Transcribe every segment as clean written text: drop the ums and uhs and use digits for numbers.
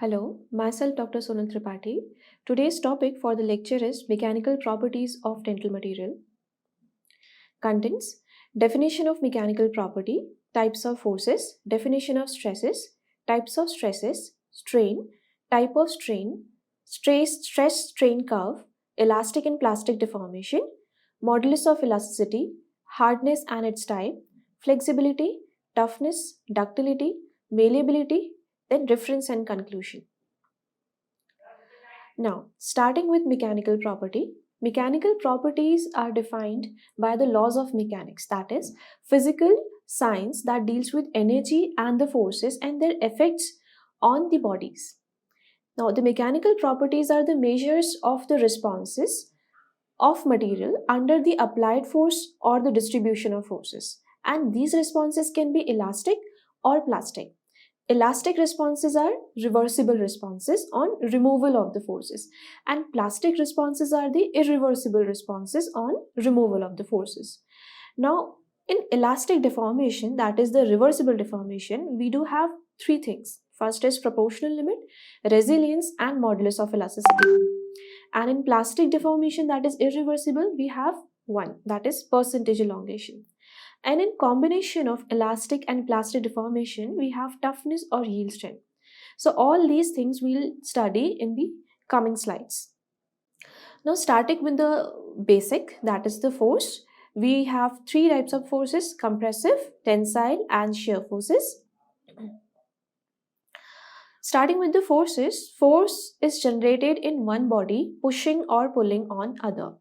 Hello, myself Dr. Sonal Tripathi. Today's topic for the lecture is mechanical properties of dental material. Contents: definition of mechanical property, types of forces, definition of stresses, types of stresses, strain, type of strain, stress strain curve, elastic and plastic deformation, modulus of elasticity, hardness and its type, flexibility, toughness, ductility, malleability, then reference and conclusion. Now, starting with mechanical property, mechanical properties are defined by the laws of mechanics, that is, physical science that deals with energy and the forces and their effects on the bodies. Now, the mechanical properties are the measures of the responses of material under the applied force or the distribution of forces. And these responses can be elastic or plastic. Elastic responses are reversible responses on removal of the forces, and plastic responses are the irreversible responses on removal of the forces. Now, in elastic deformation, that is the reversible deformation, we do have three things. First is proportional limit, resilience, and modulus of elasticity. And in plastic deformation, that is irreversible, we have one, that is percentage elongation. And in combination of elastic and plastic deformation, we have toughness or yield strength. So all these things we'll study in the coming slides. Now starting with the basic, that is the force. We have three types of forces: compressive, tensile, and shear forces. Starting with the forces, force is generated in one body pushing or pulling on other,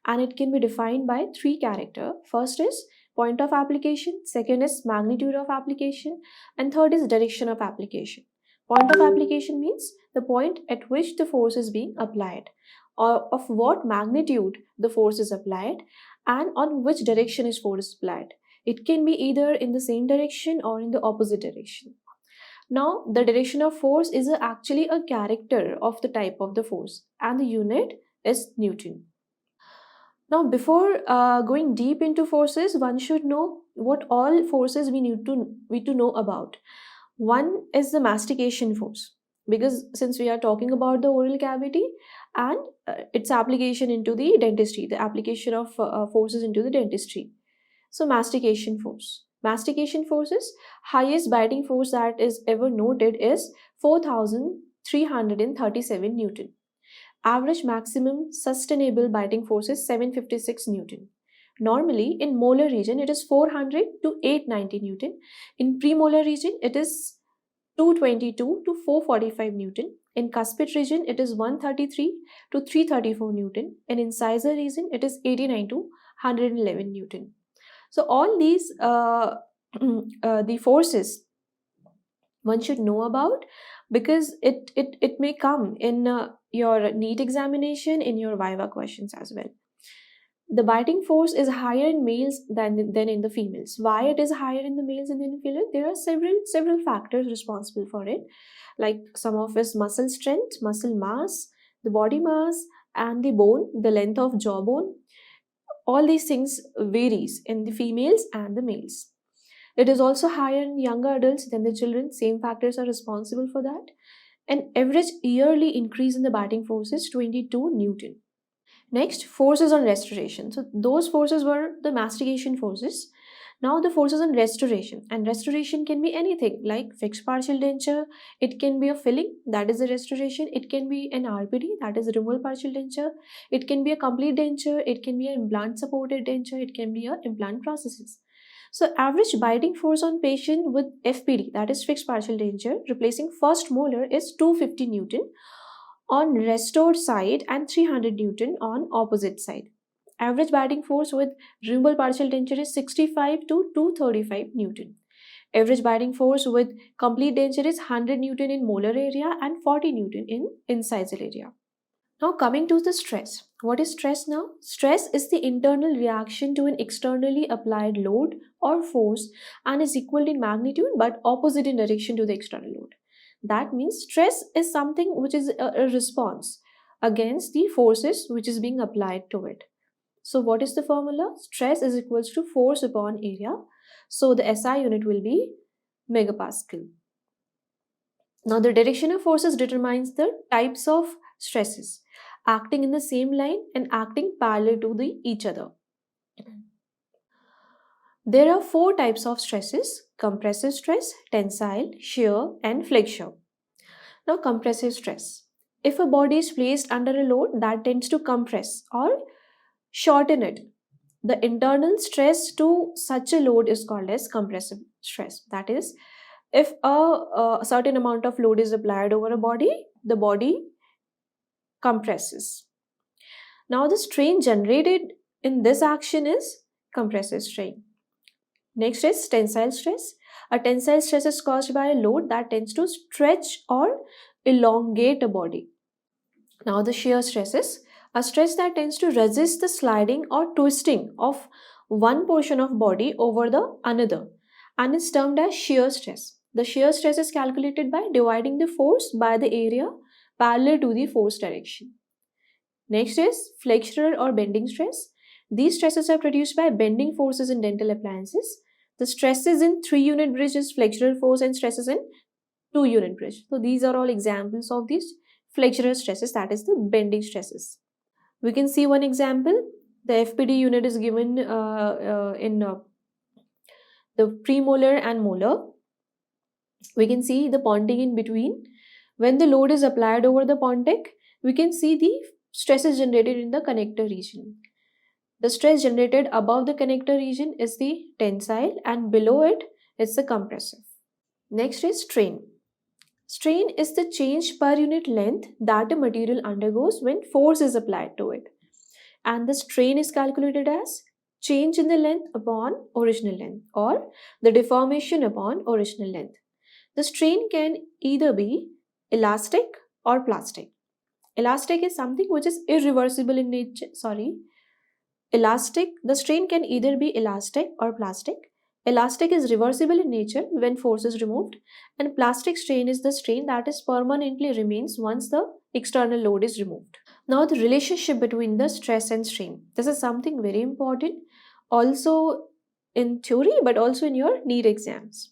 and it can be defined by three characters. First is point of application, second is magnitude of application, and third is direction of application. Point of application means the point at which the force is being applied, or of what magnitude the force is applied, and on which direction is force applied. It can be either in the same direction or in the opposite direction. Now, the direction of force is actually a character of the type of the force, and the unit is Newton. Now, before going deep into forces, one should know what all forces we need to know about. One is the mastication force, because since we are talking about the oral cavity and its application into the dentistry, the application of forces into the dentistry. So, mastication force. Mastication force is highest biting force that is ever noted is 4,337 Newton. Average maximum sustainable biting force is 756 Newton. Normally, in molar region, it is 400 to 890 Newton. In premolar region, it is 222 to 445 Newton. In cuspid region, it is 133 to 334 Newton. And in incisor region, it is 89 to 111 Newton. So all these the forces one should know about, because it may come in your NEET examination, in your Viva questions as well. The biting force is higher in males than in the females. Why it is higher in the males than in the females? There are several factors responsible for it, like some of its muscle strength, muscle mass, the body mass, and the bone, the length of jawbone. All these things varies in the females and the males. It is also higher in younger adults than the children. Same factors are responsible for that. An average yearly increase in the biting force is 22 Newton. Next, forces on restoration. So those forces were the mastication forces. Now the forces on restoration, and restoration can be anything like fixed partial denture. It can be a filling, that is a restoration. It can be an RPD, that is removal partial denture. It can be a complete denture. It can be an implant supported denture. It can be a implant prosthesis. So average biting force on patient with FPD, that is fixed partial denture, replacing first molar is 250 Newton on restored side and 300 Newton on opposite side. Average biting force with removable partial denture is 65 to 235 Newton. Average biting force with complete denture is 100 Newton in molar area and 40 Newton in incisor area. Now coming to the stress. What is stress now? Stress is the internal reaction to an externally applied load or force and is equal in magnitude but opposite in direction to the external load. That means stress is something which is a response against the forces which is being applied to it. So what is the formula? Stress is equals to force upon area. So the SI unit will be megapascal. Now, the direction of forces determines the types of stresses acting in the same line and acting parallel to each other. There are four types of stresses: compressive stress, tensile, shear, and flexure. Now, compressive stress. If a body is placed under a load, that tends to compress or shorten it. The internal stress to such a load is called as compressive stress. That is, if a certain amount of load is applied over a body, the body compresses. Now, the strain generated in this action is compressive strain. Next is tensile stress. A tensile stress is caused by a load that tends to stretch or elongate a body. Now, the shear stress is a stress that tends to resist the sliding or twisting of one portion of body over the another and is termed as shear stress. The shear stress is calculated by dividing the force by the area parallel to the force direction. Next is flexural or bending stress. These stresses are produced by bending forces in dental appliances. The stresses in 3-unit bridge is flexural force and stresses in 2-unit bridge. So these are all examples of these flexural stresses, that is the bending stresses. We can see one example. The FPD unit is given in the premolar and molar. We can see the pontic in between. When the load is applied over the pontic, we can see the stresses generated in the connector region. The stress generated above the connector region is the tensile and below it is the compressive. Next is strain. Strain is the change per unit length that a material undergoes when force is applied to it. And the strain is calculated as change in the length upon original length or the deformation upon original length. The strain can either be elastic or plastic. Elastic is something which is irreversible in nature. The strain can either be elastic or plastic. Elastic is reversible in nature when force is removed, and plastic strain is the strain that is permanently remains once the external load is removed. Now, the relationship between the stress and strain. This is something very important also in theory but also in your NEET exams.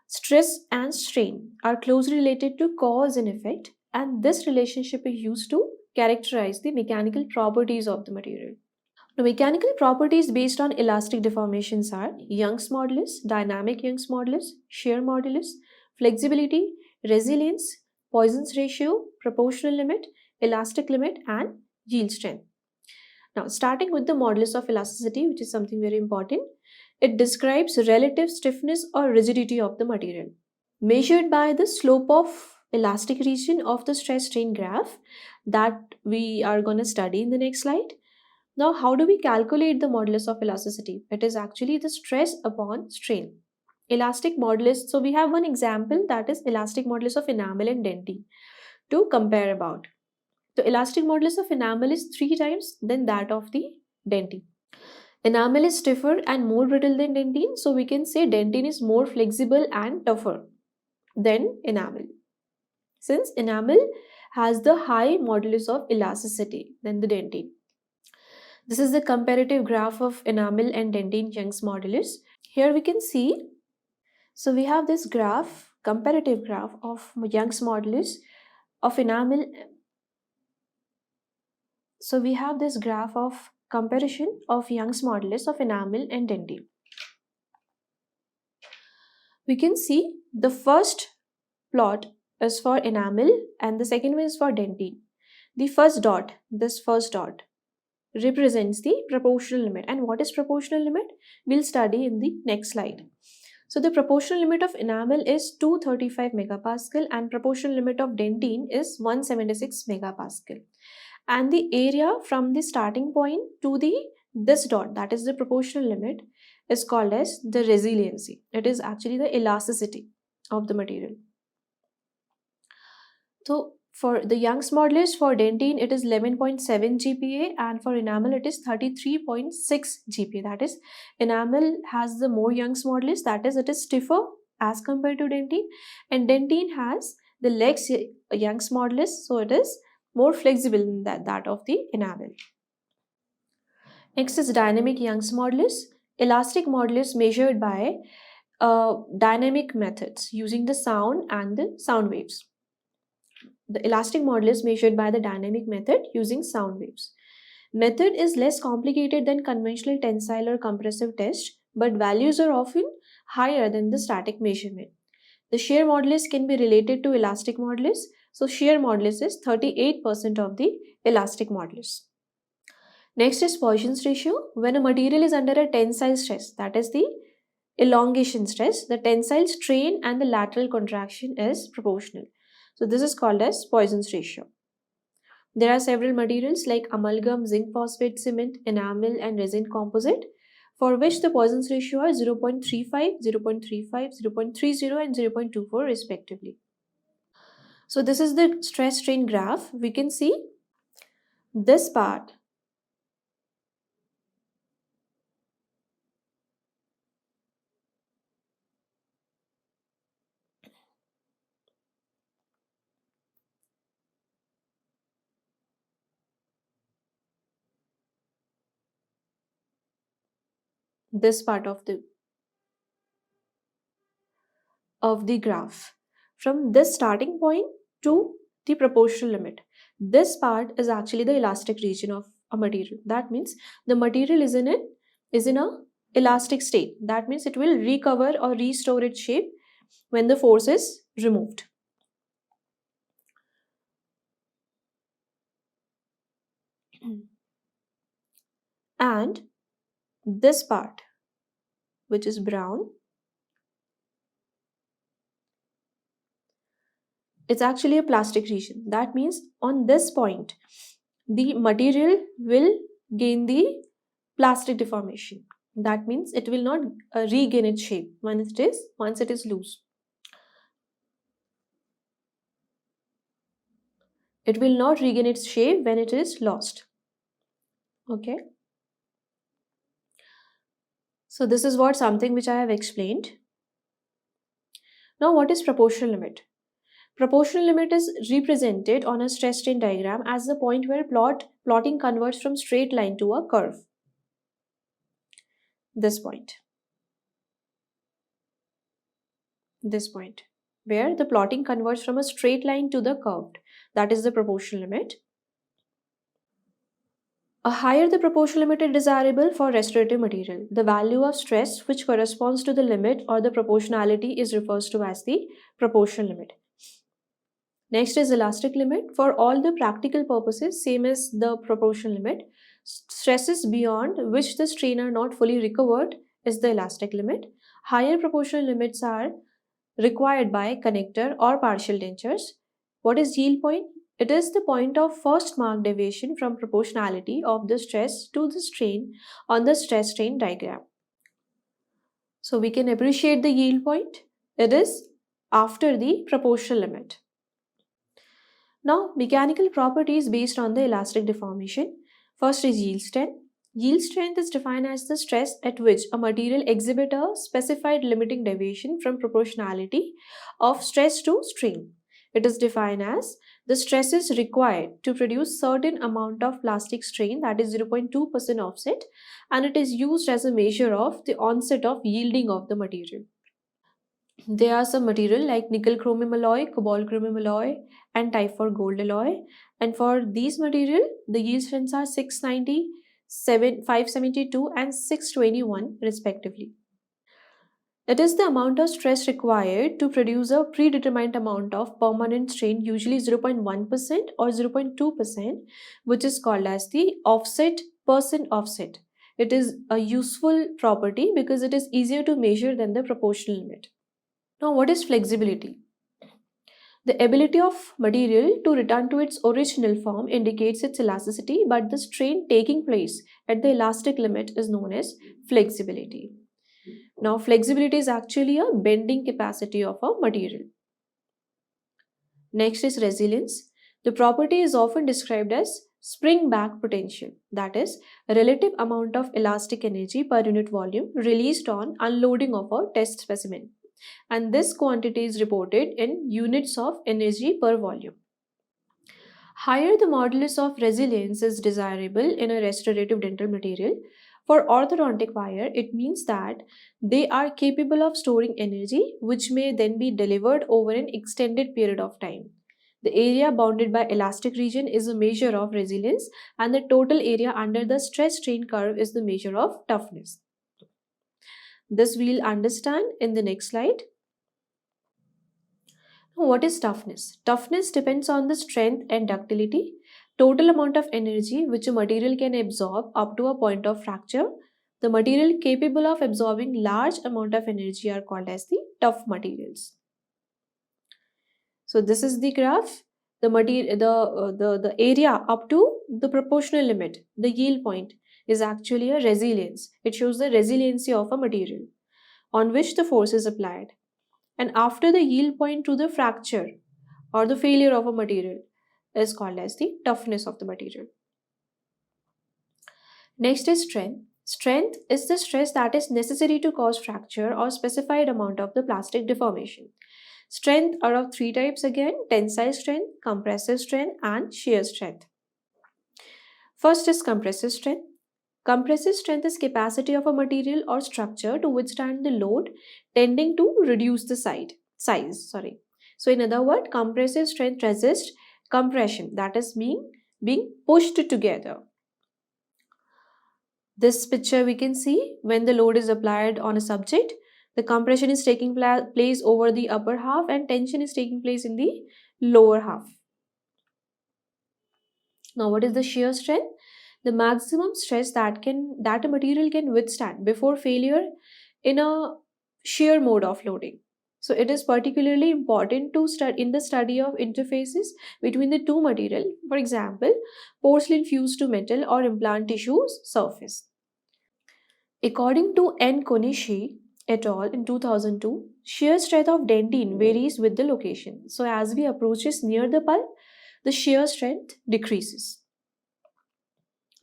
Stress and strain are closely related to cause and effect, and this relationship is used to characterize the mechanical properties of the material. The mechanical properties based on elastic deformations are Young's modulus, dynamic Young's modulus, shear modulus, flexibility, resilience, Poisson's ratio, proportional limit, elastic limit, and yield strength. Now, starting with the modulus of elasticity, which is something very important, it describes relative stiffness or rigidity of the material. Measured by the slope of elastic region of the stress strain graph that we are going to study in the next slide. Now, how do we calculate the modulus of elasticity? It is actually the stress upon strain. Elastic modulus, so we have one example, that is elastic modulus of enamel and dentine to compare about. The elastic modulus of enamel is 3 times than that of the dentine. Enamel is stiffer and more brittle than dentine, so we can say dentine is more flexible and tougher than enamel. Since enamel has the high modulus of elasticity than the dentine. This is the comparative graph of enamel and dentine Young's modulus. Here we can see, so we have this graph, comparative graph of Young's modulus of enamel. So we have this graph of comparison of Young's modulus of enamel and dentine. We can see the first plot is for enamel and the second one is for dentine. The first dot, this first dot, represents the proportional limit. And what is proportional limit? We'll study in the next slide. So the proportional limit of enamel is 235 megapascal and proportional limit of dentine is 176 megapascal. And the area from the starting point to this dot, that is the proportional limit, is called as the resiliency. It is actually the elasticity of the material. So for the Young's modulus for dentine, it is 11.7 GPa and for enamel it is 33.6 GPa. That is, enamel has the more Young's modulus, that is, it is stiffer as compared to dentine, and dentine has the less Young's modulus, so it is more flexible than that of the enamel. Next is dynamic Young's modulus. Elastic modulus measured by dynamic methods using the sound and the sound waves. The elastic modulus is measured by the dynamic method using sound waves. Method is less complicated than conventional tensile or compressive test, but values are often higher than the static measurement. The shear modulus can be related to elastic modulus. So shear modulus is 38% of the elastic modulus. Next is Poisson's ratio. When a material is under a tensile stress, that is the elongation stress, the tensile strain and the lateral contraction is proportional. So this is called as Poisson's ratio. There are several materials like amalgam, zinc phosphate cement, enamel and resin composite for which the Poisson's ratio are 0.35, 0.35, 0.30 and 0.24 respectively. So this is the stress strain graph. We can see this part of the graph from this starting point to the proportional limit. This part is actually the elastic region of a material. That means the material is in a elastic state. That means it will recover or restore its shape when the force is removed. And this part, which is brown, it's actually a plastic region. That means on this point, the material will gain the plastic deformation. That means it will not regain its shape once it is loose. It will not regain its shape when it is lost. Okay. So this is something which I have explained. Now what is proportional limit? Proportional limit is represented on a stress strain diagram as the point where plotting converts from straight line to a curve. This point, where the plotting converts from a straight line to the curved, that is the proportional limit. A higher the proportional limit is desirable for restorative material. The value of stress which corresponds to the limit or the proportionality is referred to as the proportional limit. Next is elastic limit. For all the practical purposes, same as the proportional limit, stresses beyond which the strain are not fully recovered is the elastic limit. Higher proportional limits are required by connector or partial dentures. What is yield point? It is the point of first marked deviation from proportionality of the stress to the strain on the stress strain diagram. So we can appreciate the yield point. It is after the proportional limit. Now, mechanical properties based on the elastic deformation. First is yield strength. Yield strength is defined as the stress at which a material exhibits a specified limiting deviation from proportionality of stress to strain. It is defined as the stress is required to produce certain amount of plastic strain, that is 0.2% offset, and it is used as a measure of the onset of yielding of the material. There are some material like nickel chromium alloy, cobalt chromium alloy, and type for gold alloy. And for these material, the yield strengths are 690, 572, and 621 respectively. It is the amount of stress required to produce a predetermined amount of permanent strain, usually 0.1% or 0.2%, which is called as the percent offset. It is a useful property because it is easier to measure than the proportional limit. Now, what is flexibility? The ability of material to return to its original form indicates its elasticity, but the strain taking place at the elastic limit is known as flexibility. Now, flexibility is actually a bending capacity of a material. Next is resilience. The property is often described as spring back potential, that is, a relative amount of elastic energy per unit volume released on unloading of a test specimen. And this quantity is reported in units of energy per volume. Higher the modulus of resilience is desirable in a restorative dental material. For orthodontic wire, it means that they are capable of storing energy which may then be delivered over an extended period of time. The area bounded by elastic region is a measure of resilience, and the total area under the stress strain curve is the measure of toughness. This we'll understand in the next slide. What is toughness? Toughness depends on the strength and ductility, total amount of energy which a material can absorb up to a point of fracture. The material capable of absorbing large amount of energy are called as the tough materials. So this is the graph. The material, the area up to the proportional limit, the yield point, is actually a resilience. It shows the resiliency of a material on which the force is applied. And after the yield point to the fracture or the failure of a material is called as the toughness of the material. Next is strength. Strength is the stress that is necessary to cause fracture or specified amount of the plastic deformation. Strength are of three types again: tensile strength, compressive strength, and shear strength. First is compressive strength. Compressive strength is capacity of a material or structure to withstand the load tending to reduce the size. So in other words, compressive strength resists compression, that is being pushed together. This picture we can see when the load is applied on a subject, the compression is taking place over the upper half and tension is taking place in the lower half. Now what is the shear strength? The maximum stress that a material can withstand before failure in a shear mode of loading. So it is particularly important to study in the study of interfaces between the two material, for example, porcelain fused to metal or implant tissues surface. According to N. Konishi et al. In 2002, shear strength of dentine varies with the location. So as we approaches near the pulp, the shear strength decreases.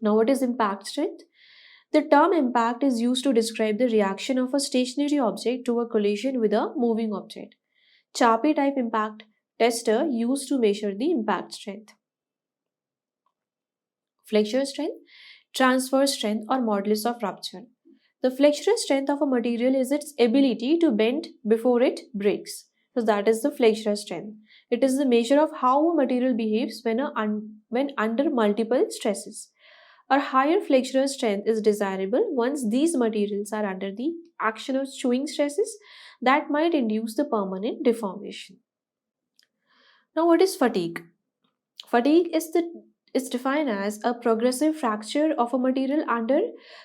Now what is impact strength? The term impact is used to describe the reaction of a stationary object to a collision with a moving object. Charpy type impact tester used to measure the impact strength. Flexure strength, transverse strength or modulus of rupture. The flexural strength of a material is its ability to bend before it breaks. So that is the flexural strength. It is the measure of how a material behaves when under multiple stresses. A higher flexural strength is desirable once these materials are under the action of chewing stresses that might induce the permanent deformation. Now, what is fatigue? Fatigue is defined as a progressive fracture of a material under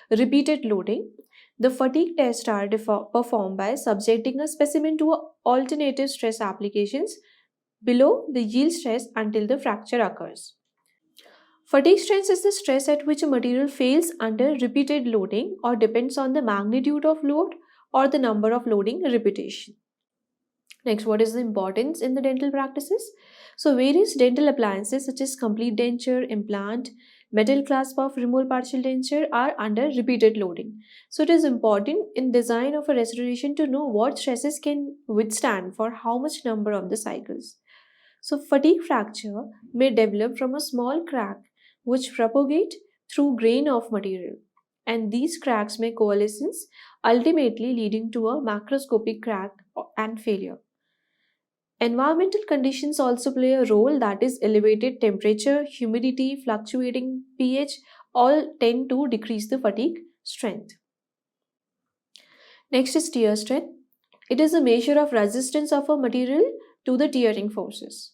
repeated loading. The fatigue tests are performed by subjecting a specimen to alternative stress applications below the yield stress until the fracture occurs. Fatigue stress is the stress at which a material fails under repeated loading or depends on the magnitude of load or the number of loading repetition. Next, what is the importance in the dental practices? So, various dental appliances such as complete denture, implant, metal clasp of removal partial denture are under repeated loading. So, it is important in design of a restoration to know what stresses can withstand for how much number of the cycles. So, fatigue fracture may develop from a small crack which propagate through grain of material, and these cracks may coalesce, ultimately leading to a macroscopic crack and failure. Environmental conditions also play a role, that is elevated temperature, humidity, fluctuating pH all tend to decrease the fatigue strength. Next is tear strength. It is a measure of resistance of a material to the tearing forces.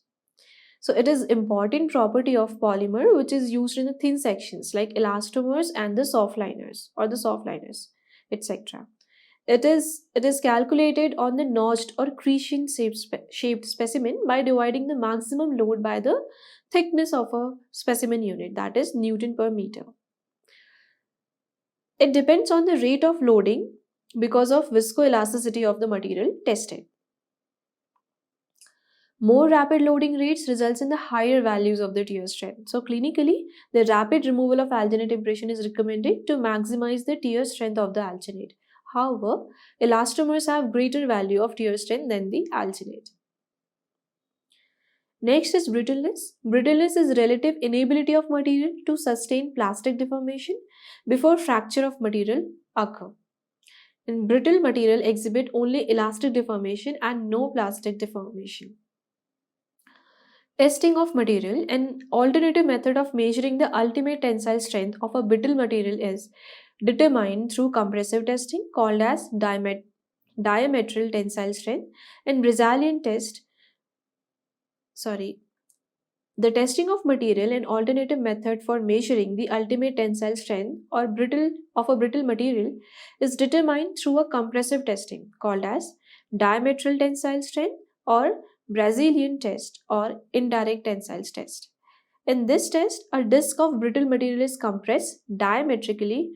So it is important property of polymer which is used in the thin sections like elastomers and the soft liners or the soft liners, etc. It is calculated on the notched or crescent shaped specimen by dividing the maximum load by the thickness of a specimen unit, that is Newton per meter. It depends on the rate of loading because of viscoelasticity of the material tested. More rapid loading rates results in the higher values of the tear strength. So clinically, the rapid removal of alginate impression is recommended to maximize the tear strength of the alginate. However, elastomers have greater value of tear strength than the alginate. Next is brittleness. Brittleness is relative inability of material to sustain plastic deformation before fracture of material occur. And brittle material exhibit only elastic deformation and no plastic deformation. Testing of material. An alternative method of measuring the ultimate tensile strength of a brittle material is determined through compressive testing called as diametral tensile strength and Brazilian test. Sorry, the testing of material, an alternative method for measuring the ultimate tensile strength or brittle of a brittle material, is determined through a compressive testing called as diametral tensile strength or Brazilian test or indirect tensile test. In this test, a disk of brittle material is compressed diametrically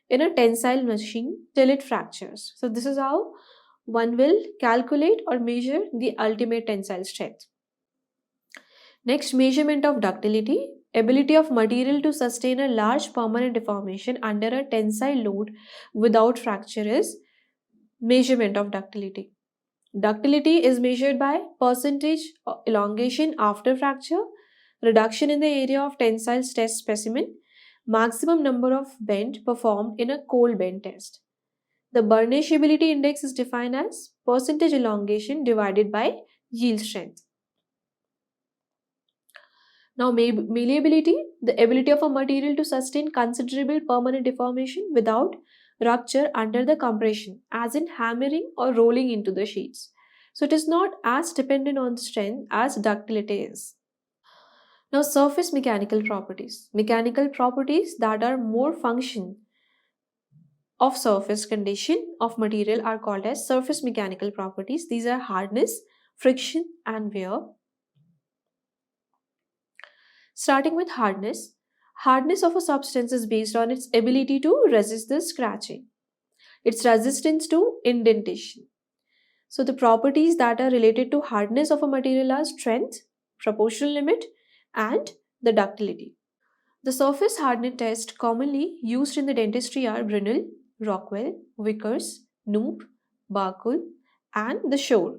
in a tensile machine till it fractures. So, this is how one will calculate or measure the ultimate tensile strength. Next, measurement of ductility. Ability of material to sustain a large permanent deformation under a tensile load without fracture is measurement of ductility. Ductility is measured by percentage elongation after fracture, reduction in the area of tensile stress specimen, maximum number of bend performed in a cold bend test. The burnishability index is defined as percentage elongation divided by yield strength. Now, malleability, the ability of a material to sustain considerable permanent deformation without rupture under the compression, as in hammering or rolling into the sheets. So, it is not as dependent on strength as ductility is. Now, surface mechanical properties. Mechanical properties that are more function of surface condition of material are called as surface mechanical properties. These are hardness, friction, and wear. Starting with hardness, hardness of a substance is based on its ability to resist the scratching, its resistance to indentation. So, the properties that are related to hardness of a material are strength, proportional limit, and the ductility. The surface hardness test commonly used in the dentistry are Brinell, Rockwell, Vickers, Knoop, Barkul, and the Shore.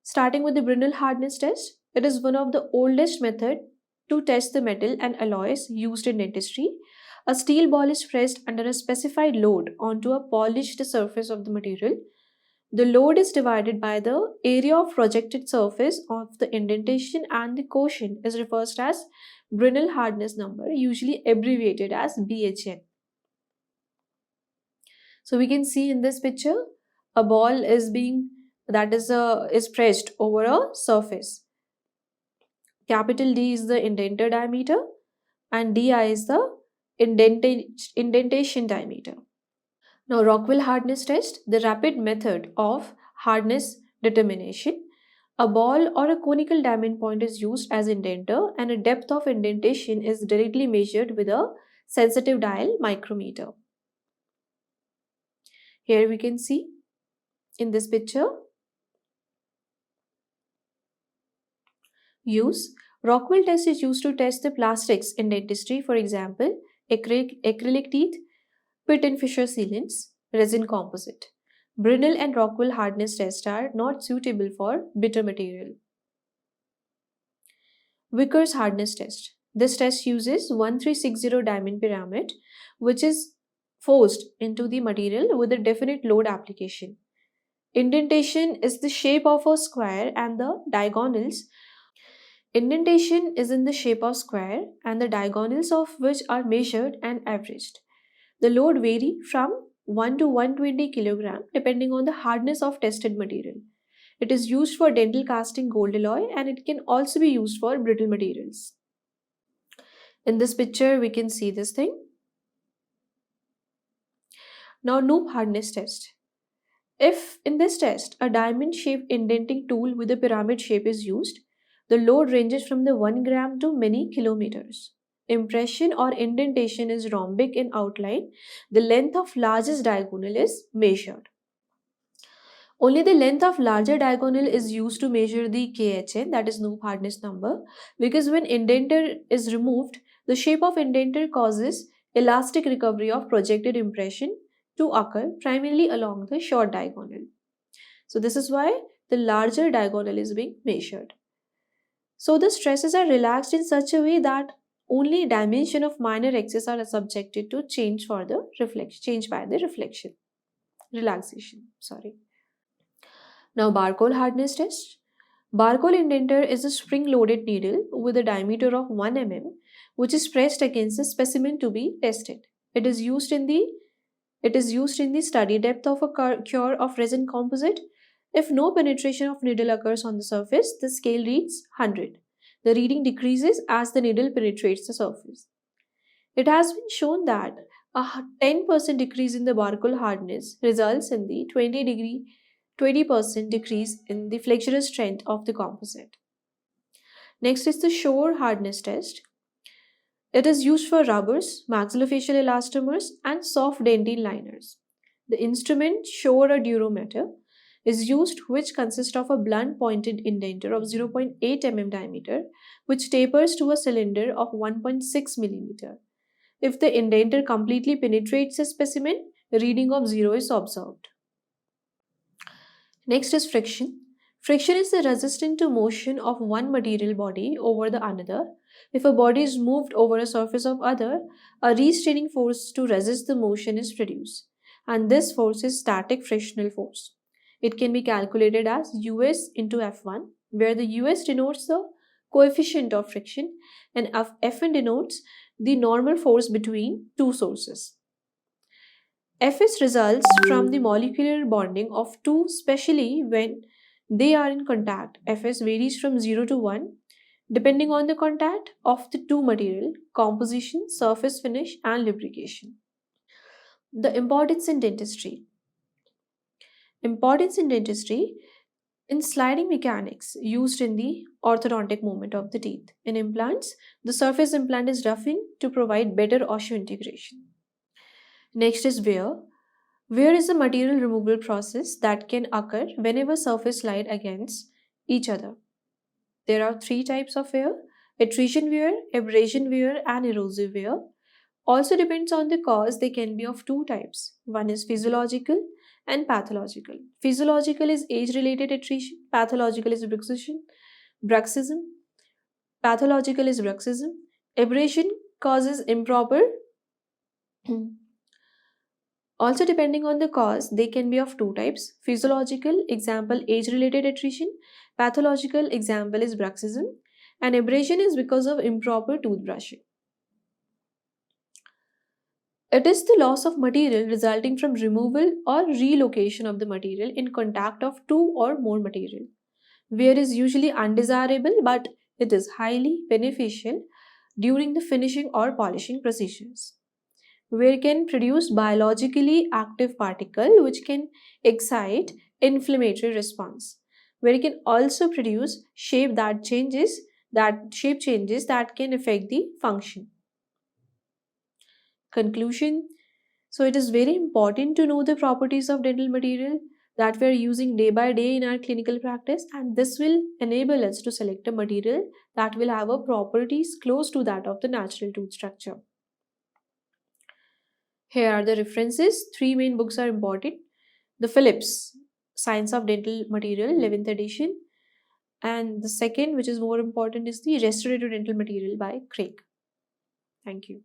Starting with the Brinell hardness test, it is one of the oldest methods to test the metal and alloys used in dentistry. A steel ball is pressed under a specified load onto a polished surface of the material. The load is divided by the area of projected surface of the indentation, and the quotient is referred as Brinell hardness number, usually abbreviated as BHN. So we can see in this picture a ball is pressed over a surface. Capital D is the indenter diameter and DI is the indentation diameter. Now, Rockwell hardness test, the rapid method of hardness determination. A ball or a conical diamond point is used as indenter, and a depth of indentation is directly measured with a sensitive dial micrometer. Here we can see in this picture. Use. Rockwell test is used to test the plastics in dentistry, for example, acrylic teeth, pit and fissure sealants, resin composite. Brinell and Rockwell hardness tests are not suitable for bitter material. Vickers hardness test. This test uses 1360 diamond pyramid, which is forced into the material with a definite load application. Indentation is the shape of a square and the diagonals. Indentation is in the shape of square and the diagonals of which are measured and averaged. The load vary from 1 to 120 kg depending on the hardness of tested material. It is used for dental casting gold alloy, and it can also be used for brittle materials. In this picture, we can see this thing. Now, Knoop hardness test. If in this test a diamond shaped indenting tool with a pyramid shape is used, the load ranges from the 1 gram to many kilometers. Impression or indentation is rhombic in outline. The length of largest diagonal is measured. Only the length of larger diagonal is used to measure the KHN, that is Knoop hardness number, because when indenter is removed, the shape of indenter causes elastic recovery of projected impression to occur primarily along the short diagonal. So this is why the larger diagonal is being measured. So the stresses are relaxed in such a way that only dimension of minor axes are subjected to change by the relaxation. Sorry. Now barcode hardness test. Barcode indenter is a spring-loaded needle with a diameter of 1 mm, which is pressed against the specimen to be tested. It is used in the study depth of a cure of resin composite. If no penetration of needle occurs on the surface, the scale reads 100. The reading decreases as the needle penetrates the surface. It has been shown that a 10% decrease in the barcode hardness results in the 20% decrease in the flexural strength of the composite. Next is the Shore hardness test. It is used for rubbers, maxillofacial elastomers, and soft dentine liners. The instrument, Shore or durometer, is used, which consists of a blunt pointed indenter of 0.8 mm diameter, which tapers to a cylinder of 1.6 mm. If the indenter completely penetrates a specimen, a reading of 0 is observed. Next is friction. Friction is the resistance to motion of one material body over the another. If a body is moved over a surface of other, a restraining force to resist the motion is produced, and this force is static frictional force. It can be calculated as US into F1, where the US denotes the coefficient of friction and Fn denotes the normal force between two sources. Fs results from the molecular bonding of two, especially when they are in contact. Fs varies from 0 to 1 depending on the contact of the two material, composition, surface finish, and lubrication. The importance in dentistry. Importance in dentistry in sliding mechanics used in the orthodontic movement of the teeth. In implants, the surface implant is roughened to provide better osseointegration. Next is wear. Wear is a material removal process that can occur whenever surface slide against each other. There are three types of wear: attrition wear, abrasion wear, and erosive wear. Also depends on the cause, they can be of two types. One is physiological and pathological. Physiological is age-related attrition, pathological is bruxism. Pathological is bruxism. Abrasion causes improper. Also, depending on the cause, they can be of two types. Physiological, example, age-related attrition. Pathological, example is bruxism. And abrasion is because of improper toothbrushing. It is the loss of material resulting from removal or relocation of the material in contact of two or more material. Wear is usually undesirable, but it is highly beneficial during the finishing or polishing procedures. Wear can produce biologically active particle which can excite inflammatory response. Wear can also produce shape changes that can affect the function. Conclusion. So it is very important to know the properties of dental material that we are using day by day in our clinical practice, and this will enable us to select a material that will have a properties close to that of the natural tooth structure. Here are the references. Three main books are important. The Phillips, Science of Dental Material, 11th edition. And the second, which is more important, is the Restorative Dental Material by Craig. Thank you.